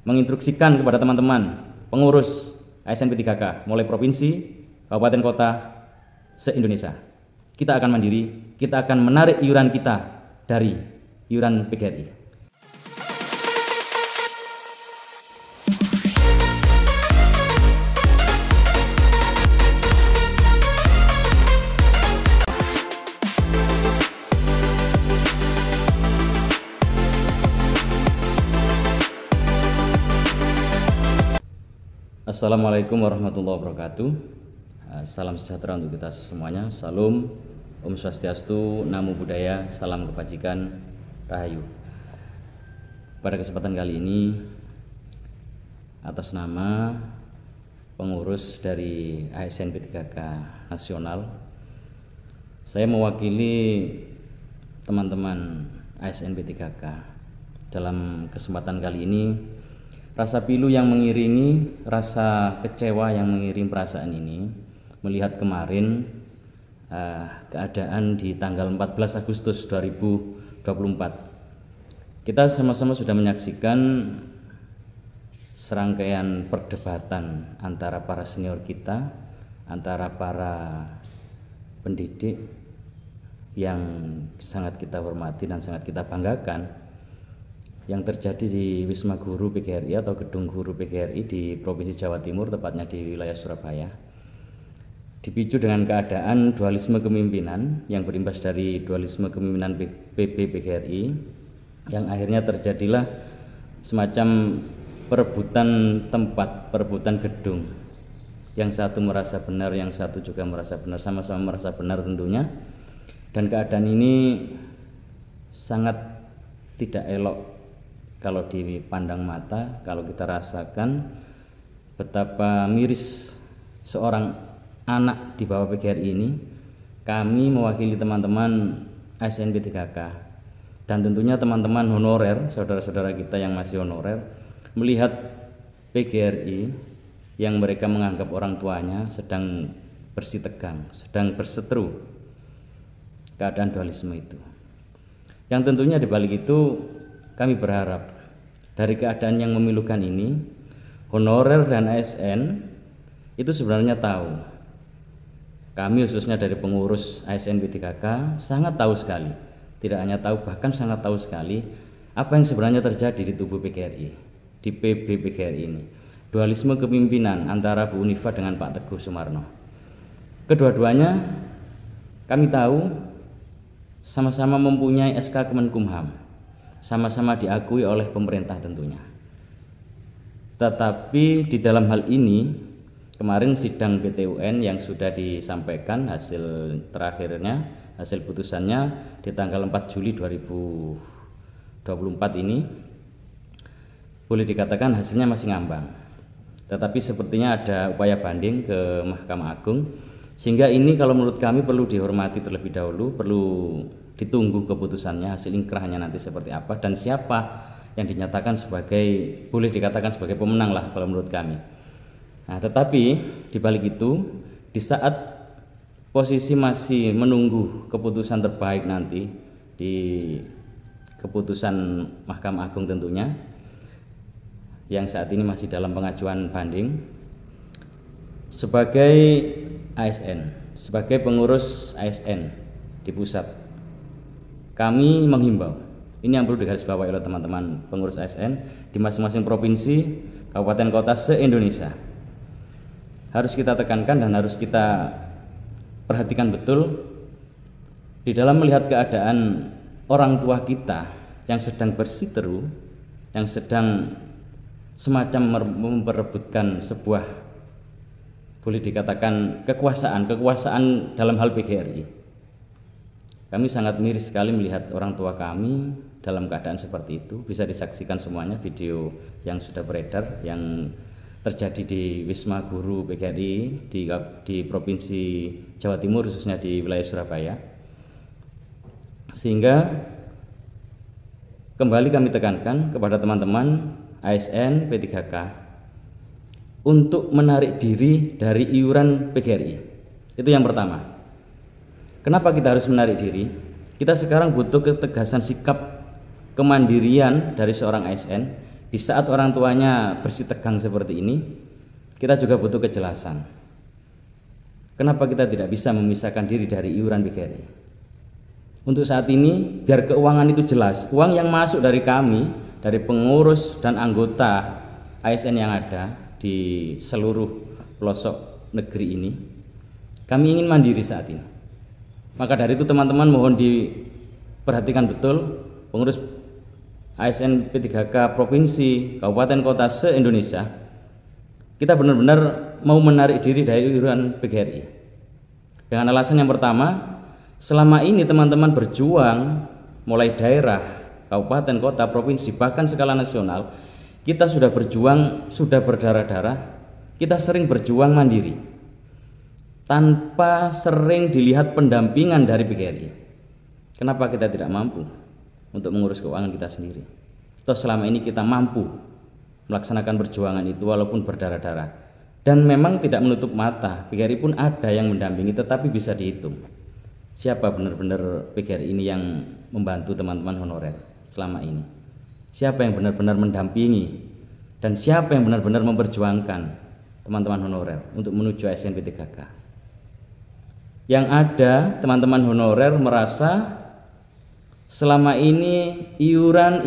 menginstruksikan kepada teman-teman pengurus ASN P3K mulai provinsi, kabupaten, kota se-Indonesia. Kita akan mandiri, kita akan menarik iuran kita dari iuran PGRI. Assalamualaikum warahmatullahi wabarakatuh. Salam sejahtera untuk kita semuanya. Salam, Om Swastiastu, Namo Buddhaya, salam kebajikan, Rahayu. Pada kesempatan kali ini, atas nama pengurus dari ASN P3K Nasional, saya mewakili teman-teman ASN P3K. Dalam kesempatan kali ini, rasa pilu yang mengiringi, rasa kecewa yang mengiringi perasaan ini, melihat kemarin keadaan di tanggal 14 Agustus 2024. Kita sama-sama sudah menyaksikan serangkaian perdebatan antara para senior kita, antara para pendidik yang sangat kita hormati dan sangat kita banggakan, yang terjadi di Wisma Guru PGRI atau Gedung Guru PGRI di Provinsi Jawa Timur, tepatnya di wilayah Surabaya. Dipicu dengan keadaan dualisme kepemimpinan yang berimbas dari dualisme kepemimpinan PB PGRI, yang akhirnya terjadilah semacam perebutan tempat, perebutan gedung. Yang satu merasa benar, yang satu juga merasa benar, sama-sama merasa benar tentunya. Dan keadaan ini sangat tidak elok kalau dipandang mata, kalau kita rasakan betapa miris seorang anak di bawah PGRI ini. Kami mewakili teman-teman ASN P3K dan tentunya teman-teman honorer, saudara-saudara kita yang masih honorer, melihat PGRI yang mereka menganggap orang tuanya sedang bersitegang, sedang berseteru keadaan dualisme itu. Yang tentunya di balik itu kami berharap dari keadaan yang memilukan ini, honorer dan ASN itu sebenarnya tahu. Kami khususnya dari pengurus ASN P3K sangat tahu sekali, tidak hanya tahu, bahkan sangat tahu sekali apa yang sebenarnya terjadi di tubuh PGRI, di PB PGRI ini. Dualisme kepemimpinan antara Bu Unifa dengan Pak Teguh Sumarno. Kedua-duanya kami tahu sama-sama mempunyai SK Kemenkumham, sama-sama diakui oleh pemerintah tentunya. Tetapi di dalam hal ini, kemarin sidang PT-UN yang sudah disampaikan hasil terakhirnya, hasil putusannya di tanggal 4 Juli 2024 ini, boleh dikatakan hasilnya masih ngambang. Tetapi sepertinya ada upaya banding ke Mahkamah Agung, sehingga ini kalau menurut kami perlu dihormati terlebih dahulu, perlu ditunggu keputusannya, hasil inkrahnya nanti seperti apa, dan siapa yang dinyatakan sebagai, boleh dikatakan sebagai pemenang lah kalau menurut kami. Nah, tetapi di balik itu, di saat posisi masih menunggu keputusan terbaik nanti di keputusan Mahkamah Agung tentunya, yang saat ini masih dalam pengajuan banding, sebagai ASN, sebagai pengurus ASN di pusat, kami menghimbau, ini yang perlu digarisbawahi oleh teman-teman pengurus ASN di masing-masing provinsi, kabupaten, kota se-Indonesia. Harus kita tekankan dan harus kita perhatikan betul di dalam melihat keadaan orang tua kita yang sedang bersiteru, yang sedang semacam memperebutkan sebuah, boleh dikatakan kekuasaan dalam hal PGRI. Kami sangat miris sekali melihat orang tua kami dalam keadaan seperti itu. Bisa disaksikan semuanya video yang sudah beredar yang terjadi di Wisma Guru PGRI di Provinsi Jawa Timur, khususnya di wilayah Surabaya. Sehingga kembali kami tekankan kepada teman-teman ASN P3K untuk menarik diri dari iuran PGRI. Itu yang pertama. Kenapa kita harus menarik diri? Kita sekarang butuh ketegasan sikap kemandirian dari seorang ASN Di saat orang tuanya bersitegang seperti ini, kita juga butuh kejelasan. Kenapa kita tidak bisa memisahkan diri dari iuran PGRI? Untuk saat ini, biar keuangan itu jelas, uang yang masuk dari kami, dari pengurus dan anggota ASN yang ada di seluruh pelosok negeri ini, kami ingin mandiri saat ini. Maka dari itu teman-teman mohon diperhatikan betul, pengurus ASN P3K provinsi, kabupaten, kota se-Indonesia, kita benar-benar mau menarik diri dari iuran PGRI. Dengan alasan yang pertama, selama ini teman-teman berjuang mulai daerah, kabupaten, kota, provinsi, bahkan skala nasional, kita sudah berjuang, sudah berdarah-darah, kita sering berjuang mandiri tanpa sering dilihat pendampingan dari PGRI. Kenapa kita tidak mampu untuk mengurus keuangan kita sendiri? Toh selama ini kita mampu melaksanakan perjuangan itu walaupun berdarah-darah. Dan memang tidak menutup mata, PGRI pun ada yang mendampingi, tetapi bisa dihitung siapa benar-benar PGRI ini yang membantu teman-teman honorer selama ini. Siapa yang benar-benar mendampingi dan siapa yang benar-benar memperjuangkan teman-teman honorer untuk menuju ASN P3K. Yang ada teman-teman honorer merasa selama ini iuran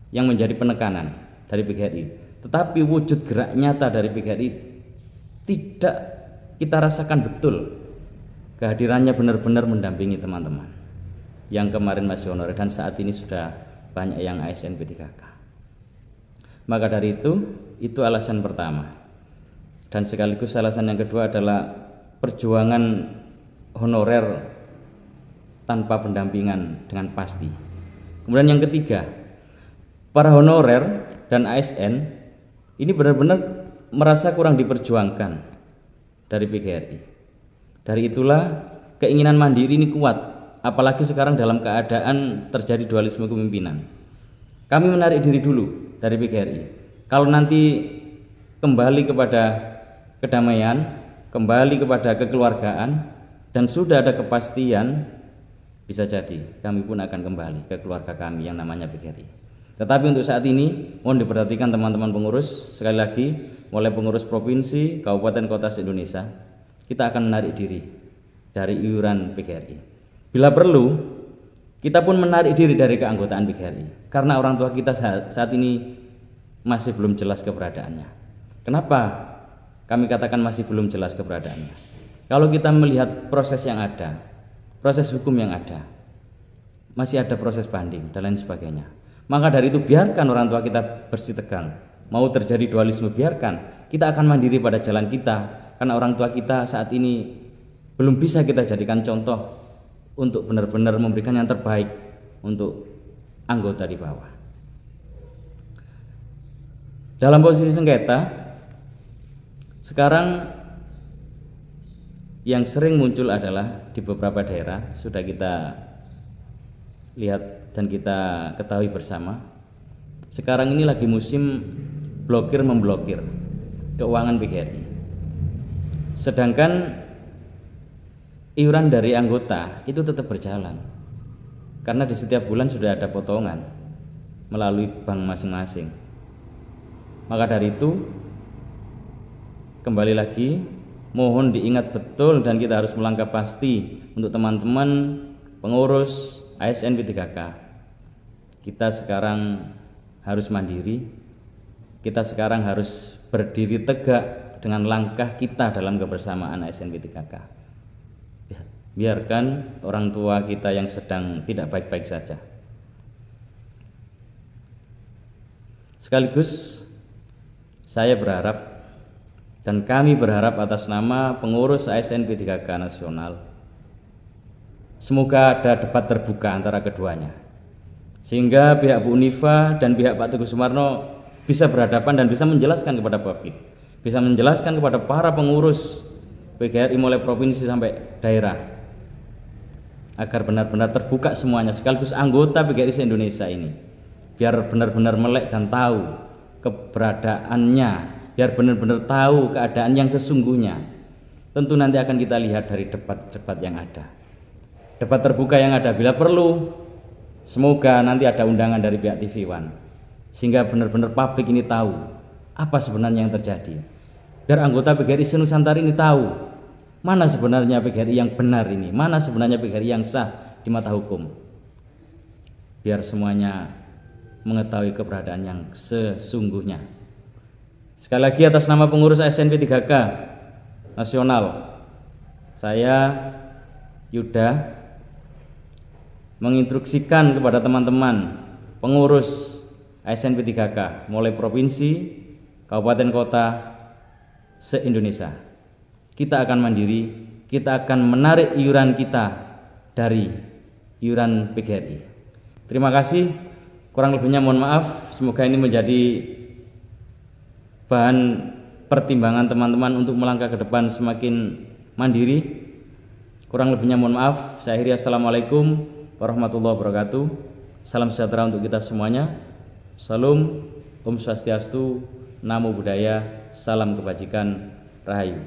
yang menjadi penekanan dari PGRI, tetapi wujud gerak nyata dari PGRI tidak kita rasakan betul kehadirannya benar-benar mendampingi teman-teman yang kemarin masih honorer dan saat ini sudah banyak yang ASN P3K. Maka dari itu alasan pertama, dan sekaligus alasan yang kedua adalah perjuangan honorer tanpa pendampingan dengan pasti. Kemudian yang ketiga, para honorer dan ASN ini benar-benar merasa kurang diperjuangkan dari PGRI. Dari itulah keinginan mandiri ini kuat, apalagi sekarang dalam keadaan terjadi dualisme kepemimpinan. Kami menarik diri dulu dari PGRI. Kalau nanti kembali kepada kedamaian, kembali kepada kekeluargaan, dan sudah ada kepastian, bisa jadi kami pun akan kembali ke keluarga kami yang namanya PGRI. Tetapi untuk saat ini mohon diperhatikan teman-teman pengurus, sekali lagi mulai pengurus provinsi, kabupaten, kota se-Indonesia, kita akan menarik diri dari iuran PGRI. Bila perlu, kita pun menarik diri dari keanggotaan PGRI karena orang tua kita saat ini masih belum jelas keberadaannya. Kenapa kami katakan masih belum jelas keberadaannya? Kalau kita melihat proses yang ada, proses hukum yang ada, masih ada proses banding dan lain sebagainya. Maka dari itu biarkan orang tua kita bersitegang. Mau terjadi dualisme biarkan. Kita akan mandiri pada jalan kita karena orang tua kita saat ini belum bisa kita jadikan contoh untuk benar-benar memberikan yang terbaik untuk anggota di bawah. Dalam posisi sengketa, sekarang yang sering muncul adalah di beberapa daerah, sudah kita lihat dan kita ketahui bersama, sekarang ini lagi musim blokir memblokir keuangan PGRI. Sedangkan iuran dari anggota itu tetap berjalan karena di setiap bulan sudah ada potongan melalui bank masing-masing. Maka dari itu kembali lagi mohon diingat betul dan kita harus melangkah pasti untuk teman-teman pengurus ASN P3K. Kita sekarang harus mandiri, kita sekarang harus berdiri tegak dengan langkah kita dalam kebersamaan ASN P3K. Biarkan orang tua kita yang sedang tidak baik-baik saja. Sekaligus saya berharap dan kami berharap atas nama pengurus ASN P3K nasional, semoga ada debat terbuka antara keduanya, sehingga pihak Bu Unifa dan pihak Pak Teguh Sumarno bisa berhadapan dan bisa menjelaskan kepada publik, bisa menjelaskan kepada para pengurus PGRI mulai provinsi sampai daerah, agar benar-benar terbuka semuanya, sekaligus anggota PGRI se-Indonesia ini, biar benar-benar melek dan tahu keberadaannya, biar benar-benar tahu keadaan yang sesungguhnya. Tentu nanti akan kita lihat dari debat-debat yang ada, debat terbuka yang ada. Bila perlu, semoga nanti ada undangan dari pihak TV One sehingga benar-benar publik ini tahu apa sebenarnya yang terjadi. Biar anggota PGRI se-Nusantara ini tahu mana sebenarnya PGRI yang benar ini, mana sebenarnya PGRI yang sah di mata hukum. Biar semuanya mengetahui keberadaan yang sesungguhnya. Sekali lagi atas nama pengurus ASN P3K nasional, saya Yuda menginstruksikan kepada teman-teman pengurus ASN P3K mulai provinsi, kabupaten, kota se-Indonesia. Kita akan mandiri, kita akan menarik iuran kita dari iuran PGRI. Terima kasih, kurang lebihnya mohon maaf. Semoga ini menjadi bahan pertimbangan teman-teman untuk melangkah ke depan semakin mandiri. Kurang lebihnya mohon maaf. Saya akhiri, assalamualaikum warahmatullahi wabarakatuh. Salam sejahtera untuk kita semuanya. Salam, Om Swastiastu, Namo Buddhaya, salam kebajikan, Rahayu.